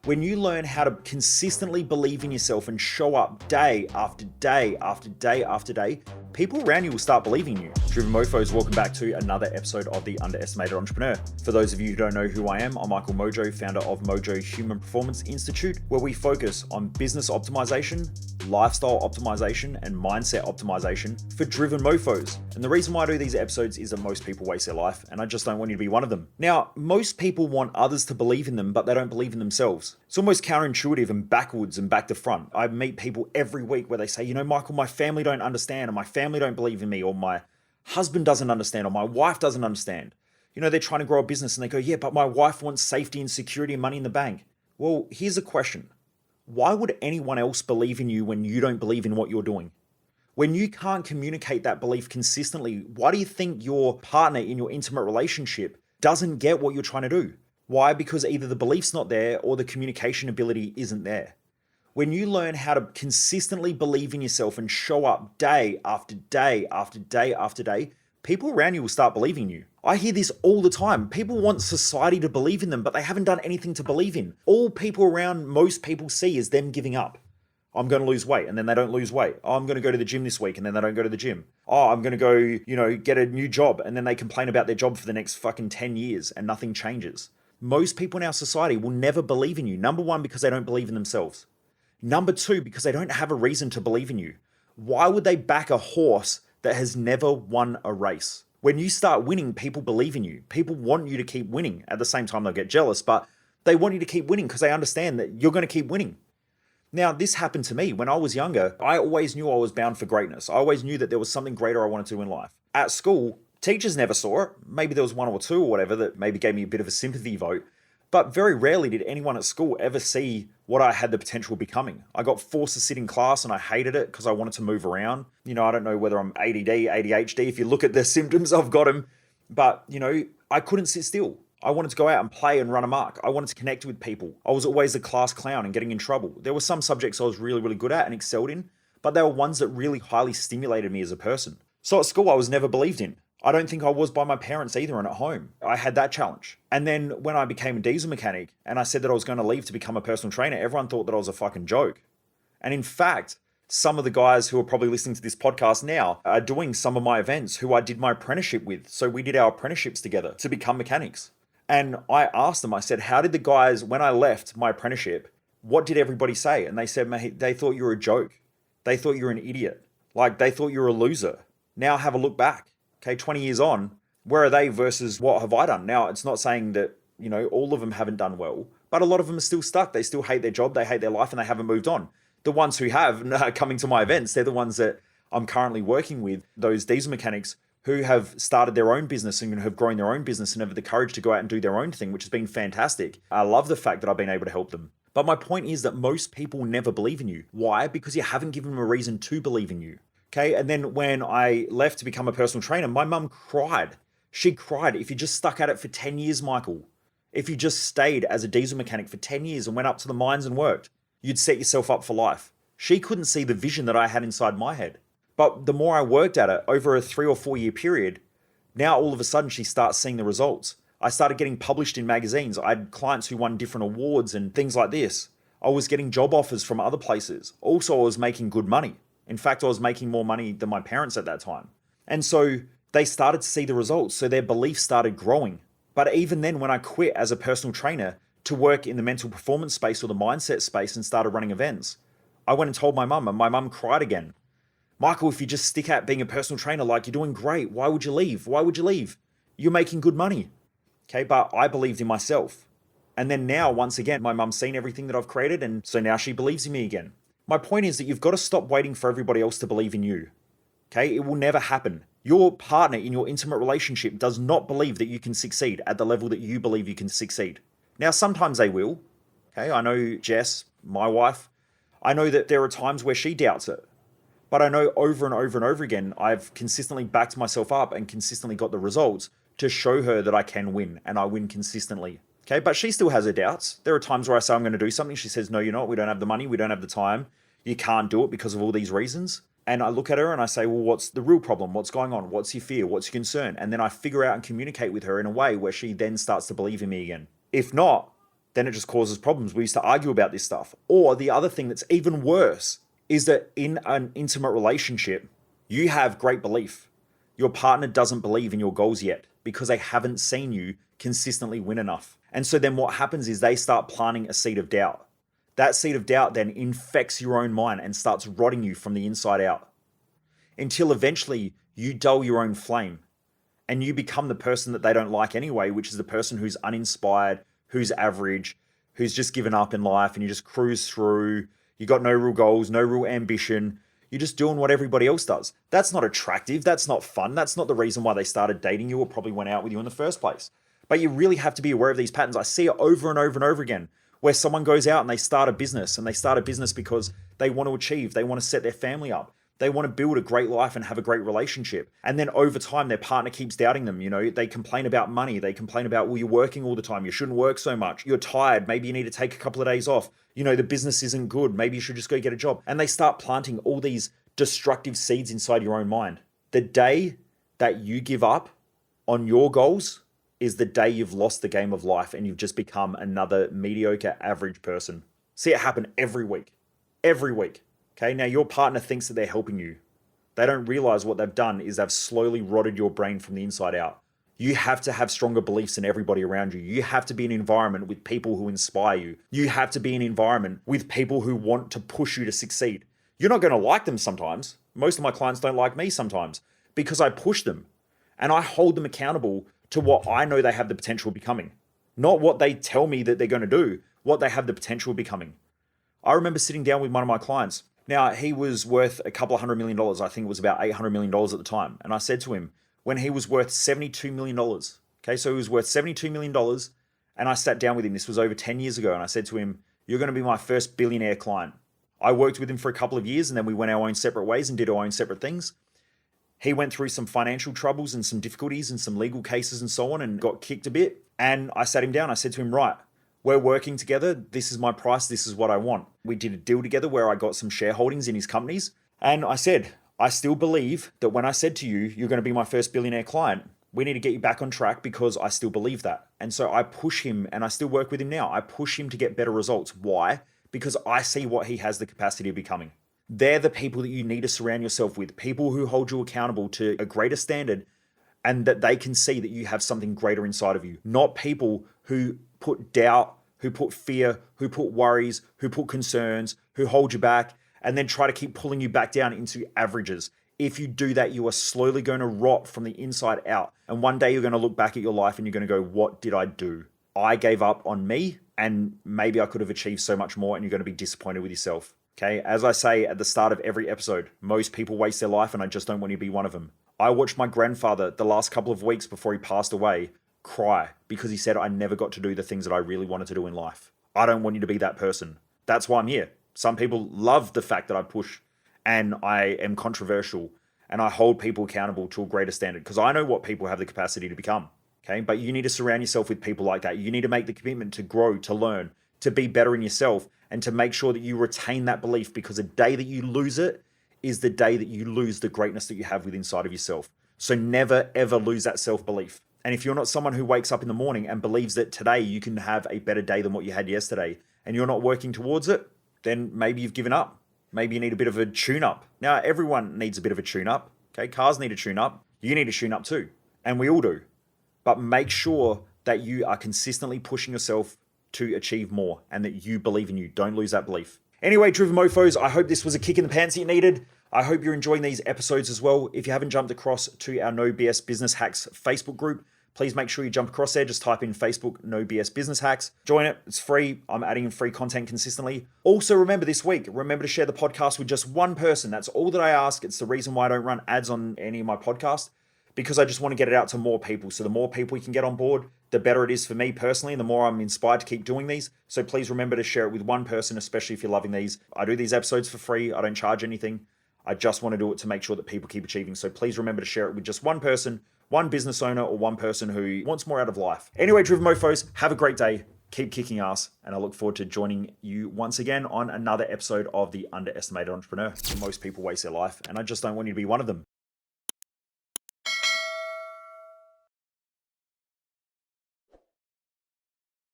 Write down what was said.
When you learn how to consistently believe in yourself and show up day after day after day after day, people around you will start believing you. Driven Mofos, welcome back to another episode of The Underestimated Entrepreneur. For those of you who don't know who I am, I'm Michael Mojo, founder of Mojo Human Performance Institute, where we focus on business optimization, lifestyle optimization, and mindset optimization for driven mofos. And the reason why I do these episodes is that most people waste their life, and I just don't want you to be one of them. Now, most people want others to believe in them, but they don't believe in themselves. It's almost counterintuitive and backwards and back to front. I meet people every week where they say, you know, Michael, my family don't understand, or my family don't believe in me, or my husband doesn't understand, or my wife doesn't understand. You know, they're trying to grow a business and they go, yeah, but my wife wants safety and security and money in the bank. Well, here's a question. Why would anyone else believe in you when you don't believe in what you're doing? When you can't communicate that belief consistently, why do you think your partner in your intimate relationship doesn't get what you're trying to do? Why? Because either the belief's not there or the communication ability isn't there. When you learn how to consistently believe in yourself and show up day after day after day after day, people around you will start believing you. I hear this all the time. People want society to believe in them, but they haven't done anything to believe in. All people around most people see is them giving up. I'm going to lose weight, and then they don't lose weight. Oh, I'm going to go to the gym this week, and then they don't go to the gym. Oh, I'm going to go, get a new job, and then they complain about their job for the next fucking 10 years, and nothing changes. Most people in our society will never believe in you. Number one, because they don't believe in themselves. Number two, because they don't have a reason to believe in you. Why would they back a horse that has never won a race? When you start winning, people believe in you. People want you to keep winning. At the same time, they'll get jealous, but they want you to keep winning because they understand that you're going to keep winning. Now, this happened to me when I was younger. I always knew I was bound for greatness. I always knew that there was something greater I wanted to do in life. At school, teachers never saw it. Maybe there was one or two or whatever that maybe gave me a bit of a sympathy vote. But very rarely did anyone at school ever see what I had the potential of becoming. I got forced to sit in class and I hated it because I wanted to move around. You know, I don't know whether I'm ADD, ADHD. If you look at the symptoms, I've got them. But, I couldn't sit still. I wanted to go out and play and run amok. I wanted to connect with people. I was always the class clown and getting in trouble. There were some subjects I was really, really good at and excelled in, but they were ones that really highly stimulated me as a person. So at school, I was never believed in. I don't think I was by my parents either, and at home. I had that challenge. And then when I became a diesel mechanic and I said that I was going to leave to become a personal trainer, everyone thought that I was a fucking joke. And in fact, some of the guys who are probably listening to this podcast now are doing some of my events who I did my apprenticeship with. So we did our apprenticeships together to become mechanics. And I asked them, I said, how did the guys, when I left my apprenticeship, what did everybody say? And they said, mate, they thought you were a joke. They thought you were an idiot. Like they thought you were a loser. Now have a look back. Okay, 20 years on, where are they versus what have I done? Now, it's not saying that, all of them haven't done well, but a lot of them are still stuck. They still hate their job, they hate their life, and they haven't moved on. The ones who have coming to my events, they're the ones that I'm currently working with, those diesel mechanics who have started their own business and have grown their own business and have the courage to go out and do their own thing, which has been fantastic. I love the fact that I've been able to help them. But my point is that most people never believe in you. Why? Because you haven't given them a reason to believe in you. Okay, and then when I left to become a personal trainer, my mum cried. She cried. If you just stuck at it for 10 years, Michael, if you just stayed as a diesel mechanic for 10 years and went up to the mines and worked, you'd set yourself up for life. She couldn't see the vision that I had inside my head. But the more I worked at it over a 3 or 4 year period, now all of a sudden she starts seeing the results. I started getting published in magazines. I had clients who won different awards and things like this. I was getting job offers from other places. Also, I was making good money. In fact, I was making more money than my parents at that time. And so they started to see the results. So their beliefs started growing. But even then, when I quit as a personal trainer to work in the mental performance space or the mindset space and started running events, I went and told my mum, and my mum cried again. Michael, if you just stick at being a personal trainer, like you're doing great, why would you leave? Why would you leave? You're making good money. Okay, but I believed in myself. And then now, once again, my mum's seen everything that I've created, and so now she believes in me again. My point is that you've got to stop waiting for everybody else to believe in you. Okay, it will never happen. Your partner in your intimate relationship does not believe that you can succeed at the level that you believe you can succeed. Now, sometimes they will. Okay, I know Jess, my wife, I know that there are times where she doubts it. But I know over and over and over again, I've consistently backed myself up and consistently got the results to show her that I can win, and I win consistently. Okay, but she still has her doubts. There are times where I say I'm going to do something. She says, no, you're not. We don't have the money. We don't have the time. You can't do it because of all these reasons. And I look at her and I say, well, what's the real problem? What's going on? What's your fear? What's your concern? And then I figure out and communicate with her in a way where she then starts to believe in me again. If not, then it just causes problems. We used to argue about this stuff. Or the other thing that's even worse is that in an intimate relationship, you have great belief. Your partner doesn't believe in your goals yet because they haven't seen you consistently win enough. And so then what happens is they start planting a seed of doubt. That seed of doubt then infects your own mind and starts rotting you from the inside out until eventually you dull your own flame and you become the person that they don't like anyway, which is the person who's uninspired, who's average, who's just given up in life, and you just cruise through. You got no real goals, no real ambition. You're just doing what everybody else does. That's not attractive. That's not fun. That's not the reason why they started dating you or probably went out with you in the first place. But you really have to be aware of these patterns. I see it over and over and over again, where someone goes out and they start a business, and they start a business because they want to achieve, they want to set their family up. They want to build a great life and have a great relationship. And then over time, their partner keeps doubting them. You know, they complain about money. They complain about, well, you're working all the time. You shouldn't work so much. You're tired. Maybe you need to take a couple of days off. You know, the business isn't good. Maybe you should just go get a job. And they start planting all these destructive seeds inside your own mind. The day that you give up on your goals is the day you've lost the game of life and you've just become another mediocre, average person. See it happen every week. Every week. Okay, now your partner thinks that they're helping you. They don't realize what they've done is they've slowly rotted your brain from the inside out. You have to have stronger beliefs than everybody around you. You have to be in an environment with people who inspire you. You have to be in an environment with people who want to push you to succeed. You're not going to like them sometimes. Most of my clients don't like me sometimes because I push them and I hold them accountable to what I know they have the potential of becoming. Not what they tell me that they're going to do, what they have the potential of becoming. I remember sitting down with one of my clients. Now, he was worth a couple of $100 million. I think it was about $800 million at the time. And I said to him, when he was worth $72 million, okay, so he was worth $72 million, and I sat down with him. This was over 10 years ago. And I said to him, you're going to be my first billionaire client. I worked with him for a couple of years, and then we went our own separate ways and did our own separate things. He went through some financial troubles and some difficulties and some legal cases and so on and got kicked a bit. And I sat him down. I said to him, right, we're working together. This is my price. This is what I want. We did a deal together where I got some shareholdings in his companies. And I said, I still believe that when I said to you, you're going to be my first billionaire client, we need to get you back on track because I still believe that. And so I push him, and I still work with him now. I push him to get better results. Why? Because I see what he has the capacity of becoming. They're the people that you need to surround yourself with, people who hold you accountable to a greater standard and that they can see that you have something greater inside of you, not people who put doubt, who put fear, who put worries, who put concerns, who hold you back, and then try to keep pulling you back down into averages. If you do that, you are slowly going to rot from the inside out. And one day you're going to look back at your life and you're going to go, what did I do? I gave up on me, and maybe I could have achieved so much more, and you're going to be disappointed with yourself. Okay, as I say at the start of every episode, most people waste their life, and I just don't want you to be one of them. I watched my grandfather the last couple of weeks before he passed away cry because he said I never got to do the things that I really wanted to do in life. I don't want you to be that person. That's why I'm here. Some people love the fact that I push and I am controversial and I hold people accountable to a greater standard because I know what people have the capacity to become. Okay, but you need to surround yourself with people like that. You need to make the commitment to grow, to learn, to be better in yourself, and to make sure that you retain that belief, because the day that you lose it is the day that you lose the greatness that you have within inside of yourself. So never, ever lose that self-belief. And if you're not someone who wakes up in the morning and believes that today you can have a better day than what you had yesterday, and you're not working towards it, then maybe you've given up. Maybe you need a bit of a tune-up. Now, everyone needs a bit of a tune-up. Okay, cars need a tune-up. You need a tune-up too. And we all do. But make sure that you are consistently pushing yourself to achieve more and that you believe in you. Don't lose that belief. Anyway, Driven Mofos, I hope this was a kick in the pants that you needed. I hope you're enjoying these episodes as well. If you haven't jumped across to our No BS Business Hacks Facebook group, please make sure you jump across there. Just type in Facebook No BS Business Hacks. Join it. It's free. I'm adding in free content consistently. Also, remember this week, remember to share the podcast with just one person. That's all that I ask. It's the reason why I don't run ads on any of my podcasts, because I just want to get it out to more people. So the more people we can get on board, the better it is for me personally, and the more I'm inspired to keep doing these. So please remember to share it with one person, especially if you're loving these. I do these episodes for free. I don't charge anything. I just want to do it to make sure that people keep achieving. So please remember to share it with just one person, one business owner, or one person who wants more out of life. Anyway, Driven Mofos, have a great day. Keep kicking ass. And I look forward to joining you once again on another episode of The Underestimated Entrepreneur. Most people waste their life, and I just don't want you to be one of them.